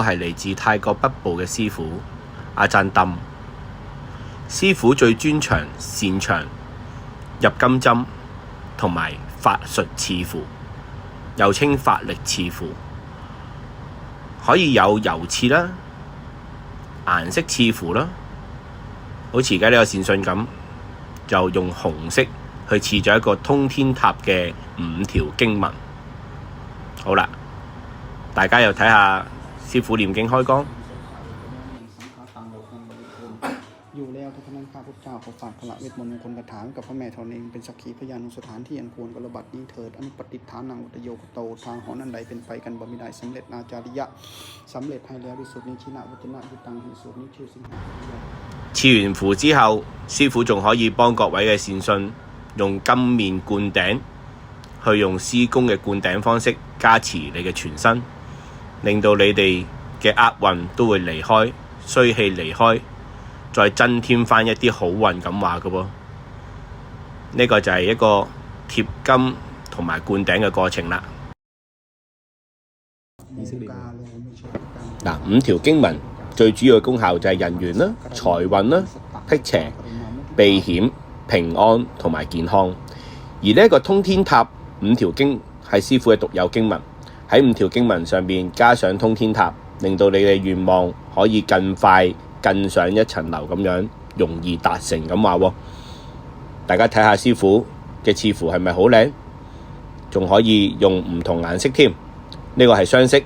個係嚟自泰國北部嘅師傅阿贊冧。師傅最專長擅長入金針同埋法術刺符，又稱法力刺符，可以有油刺啦、顏色刺符啦，好似而家呢個善信咁，就用紅色去刺咗一個通天塔嘅5條經文。好啦，大家又睇下師傅念經開光。อยู่แล้วทุกท่านข้าพุทธเจ้าขอฝากพระเวทมนต์มงคลคาถากับพระแม่ธรณีเป็นสักขีพยานสถานที่อันควรกระบัดนี้เถิดอนุปฏิฐานังอุตโยกโตทางหอนันใดเป็นไปกันบ่มีได้สำเร็จอาจาริยะสำเร็จให้แล้ววิสุทธินิชินะวุฒนะยุตังหิสุนิชื่อสิงหา刺完符之後，師傅仲可以幫各位嘅善信用金面灌頂，去用施工嘅灌頂方式加持你嘅全身，令到你哋嘅厄運都會離開，衰氣離開，再增添翻一啲好運咁話嘅喎。呢個就係一個貼金同埋灌頂嘅過程啦。嗱，5條經文最主要嘅功效就係人緣啦、財運啦、辟邪、避險、平安同埋健康。而呢一個通天塔5條經係師傅嘅獨有經文，喺5條經文上面加上通天塔，令到你嘅願望可以更快更上一層樓咁樣，容易達成咁話喎。大家睇下師傅嘅刺符係咪好靚？仲可以用唔同顏色添，呢個係雙色。